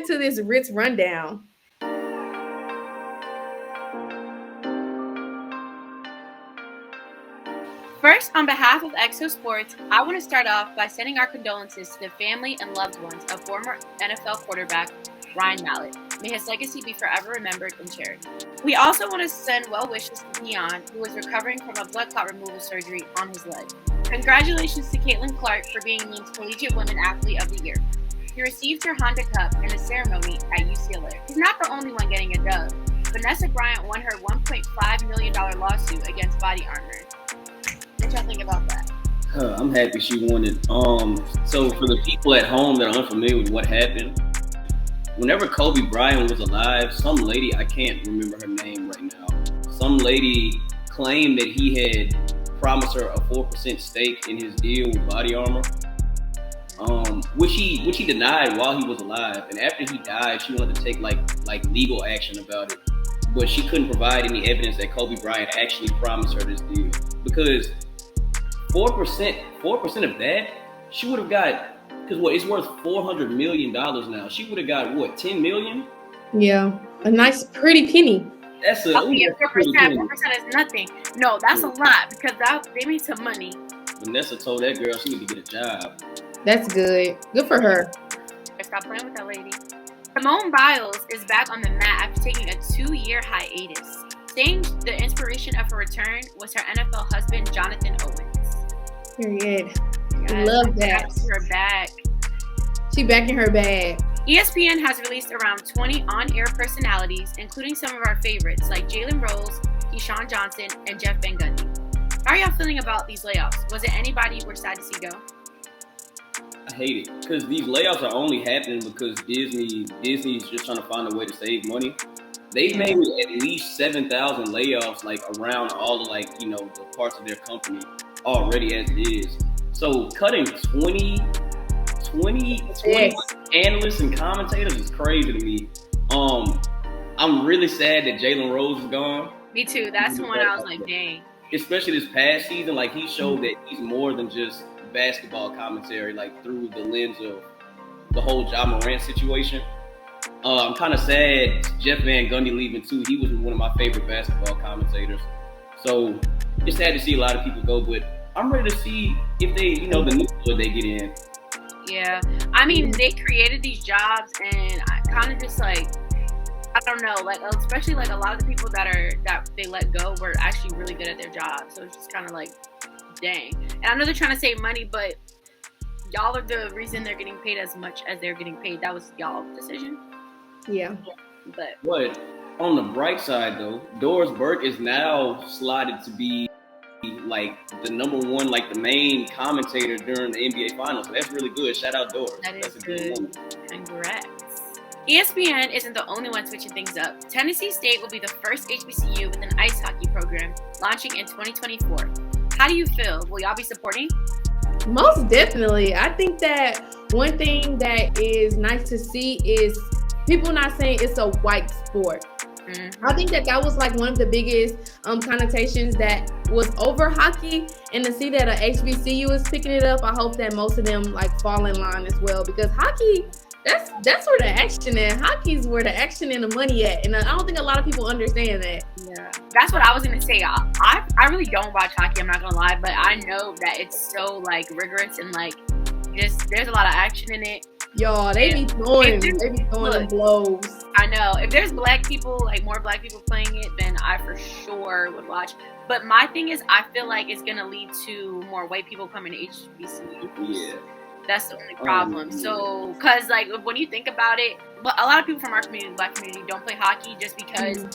into this Ritz rundown. First, on behalf of Exo Sports, I want to start off by sending our condolences to the family and loved ones of former NFL quarterback Ryan Mallett. May his legacy be forever remembered and cherished. We also want to send well wishes to Dion, who is recovering from a blood clot removal surgery on his leg. Congratulations to Caitlin Clark for being named Collegiate Women Athlete of the Year. She received her Honda Cup in a ceremony at UCLA. She's not the only one getting a dub. Vanessa Bryant won her $1.5 million lawsuit against Body Armor. What y'all think about that? I'm happy she won it. So for the people at home that are unfamiliar with what happened, whenever Kobe Bryant was alive, some lady, I can't remember her name right now, some lady claimed that he had promised her a 4% stake in his deal with Body Armor, which he denied while he was alive. And after he died, she wanted to take like legal action about it, but she couldn't provide any evidence that Kobe Bryant actually promised her this deal, because 4% of that, she would have got, because it's worth $400 million now. She would have got what, $10 million? Yeah, a nice pretty penny. That's 4%. 4% is nothing. No, that's a lot, because they made some money. Vanessa told that girl she need to get a job. That's good. Good for her. Stop playing with that lady. Simone Biles is back on the mat after taking a 2-year hiatus. Saying the inspiration of her return was her NFL husband, Jonathan Owens. Period. Yes, Love that. Her back. She back in her bag. ESPN has released around 20 on-air personalities, including some of our favorites like Jalen Rose, Keyshawn Johnson, and Jeff Van Gundy. How are y'all feeling about these layoffs? Was it anybody you were sad to see go? I hate it, because these layoffs are only happening because Disney's just trying to find a way to save money. They've made at least 7,000 layoffs around all the parts of their company already as it is. So cutting 20 analysts and commentators is crazy to me. I'm really sad that Jalen Rose is gone. Me too. That's the one I was like, dang. Especially this past season, he showed that he's more than just basketball commentary, through the lens of the whole Ja Morant situation. I'm kind of sad Jeff Van Gundy leaving too. He was one of my favorite basketball commentators. So it's sad to see a lot of people go, but I'm ready to see if they, the new blood they get in. Yeah, I mean, they created these jobs, and I kind of just I don't know, especially a lot of the people that they let go were actually really good at their job. So it's just kind of dang. And I know they're trying to save money, but y'all are the reason they're getting paid as much as they're getting paid. That was y'all's decision. Yeah. But on the bright side, though, Doris Burke is now slotted to be the number one, the main commentator during the NBA Finals. So that's really good. Shout out Doris. That's a good woman. Congrats. ESPN isn't the only one switching things up. Tennessee State will be the first HBCU with an ice hockey program launching in 2024. How do you feel? Will y'all be supporting? Most definitely. I think that one thing that is nice to see is people not saying it's a white sport. Mm-hmm. I think that was one of the biggest connotations that was over hockey, and to see that a HBCU is picking it up, I hope that most of them fall in line as well, because hockey, that's where the action is. Hockey's where the action and the money at, and I don't think a lot of people understand that. Yeah, that's what I was gonna say. I really don't watch hockey, I'm not gonna lie, but I know that it's so rigorous and there's a lot of action in it. Y'all, they be throwing them blows. I know. If there's black people, more black people playing it, then I for sure would watch. But my thing is, I feel like it's gonna lead to more white people coming to HBCU. Yeah. That's the only problem. So, because when you think about it, a lot of people from our community, the black community, don't play hockey just because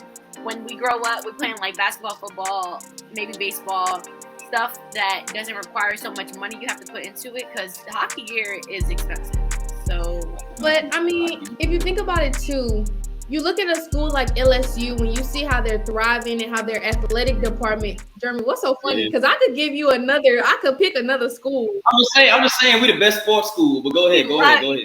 when we grow up, we're playing basketball, football, maybe baseball, stuff that doesn't require so much money you have to put into it, because hockey gear is expensive. So, but I mean, if you think about it too, you look at a school like LSU, when you see how they're thriving and how their athletic department, Jeremy, what's so funny? Because I could pick another school. I'm just saying we're the best sports school, but go ahead.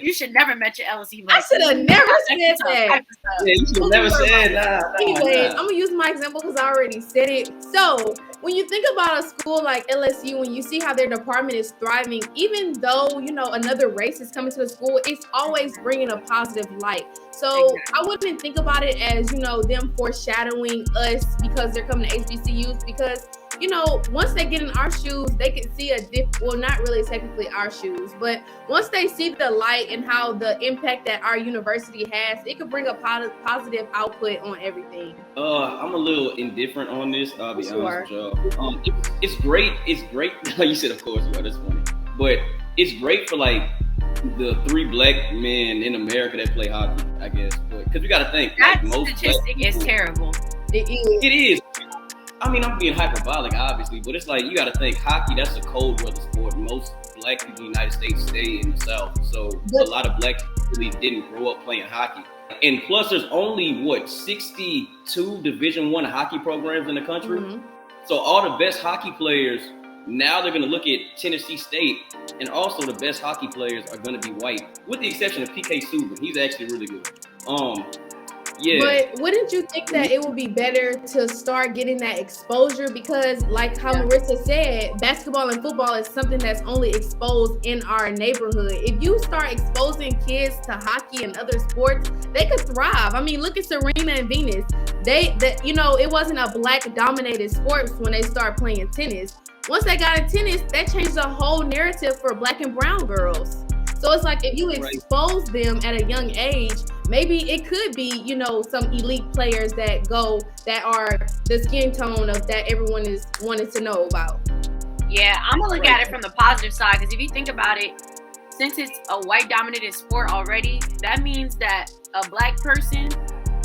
You should never mention LSU. I should have never said that. Yeah, you should have never said that. Anyways, I'm going to use my example because I already said it. So, when you think about a school like LSU, when you see how their department is thriving, even though, you know, another race is coming to the school, it's always bringing a positive light. So I wouldn't think about it as, you know, them foreshadowing us because they're coming to HBCUs, because, you know, once they get in our shoes, they can see well, not really technically our shoes, but once they see the light and how the impact that our university has, it could bring a positive output on everything. I'm a little indifferent on this. I'll be honest with y'all. It's great. It's great. You said, of course, that's funny. But it's great for like the 3 black men in America that play hockey, I guess. Because you got to think, that like, most statistic is terrible. It is. It is. I mean, I'm being hyperbolic, obviously, but it's like you got to think hockey. That's a cold weather sport. Most black people in the United States stay in the South, so a lot of black people really didn't grow up playing hockey. And plus, there's only 62 Division I hockey programs in the country. Mm-hmm. So all the best hockey players now they're going to look at Tennessee State, and also the best hockey players are going to be white, with the exception of PK Subban. He's actually really good. Yeah. But wouldn't you think that it would be better to start getting that exposure? Because like how Marissa said, basketball and football is something that's only exposed in our neighborhood. If you start exposing kids to hockey and other sports, they could thrive. I mean, look at Serena and Venus. You know, it wasn't a black dominated sport when they started playing tennis. Once they got in tennis, that changed the whole narrative for black and brown girls. So it's like if you expose them at a young age, maybe it could be, you know, some elite players that are the skin tone of that everyone is wanting to know about. Yeah, I'm gonna look at it from the positive side, because if you think about it, since it's a white dominated sport already, that means that a black person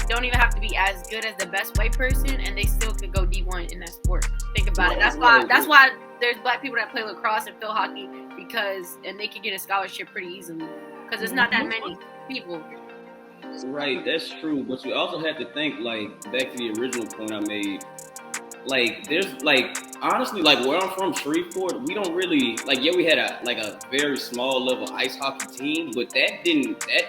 don't even have to be as good as the best white person, and they still could go D1 in that sport. Think about it. That's why there's black people that play lacrosse and field hockey, and they can get a scholarship pretty easily, because there's not that many people. Right, that's true. But you also have to think, like, back to the original point I made. Like, there's, like, honestly, like, where I'm from, Shreveport, we don't really, like, we had a very small level ice hockey team, but that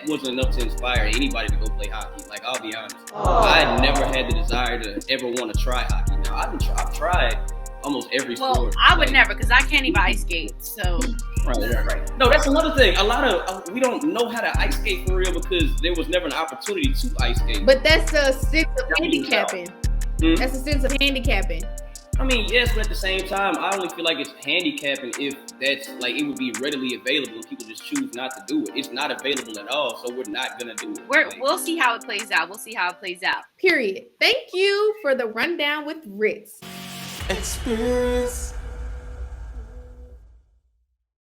wasn't enough to inspire anybody to go play hockey. Like, I'll be honest. I never had the desire to ever want to try hockey. Now, I've tried almost every sport. Well, I would never, because I can't even ice skate, so. Right. No, that's another thing. A lot of we don't know how to ice skate for real because there was never an opportunity to ice skate. But that's the sense of handicapping. That's the sense of handicapping. I mean, yes, but at the same time, I only feel like it's handicapping if that's like it would be readily available and people just choose not to do it. It's not available at all, so we're not gonna do it. We'll see how it plays out. Period. Thank you for the rundown with Ritz. Experience.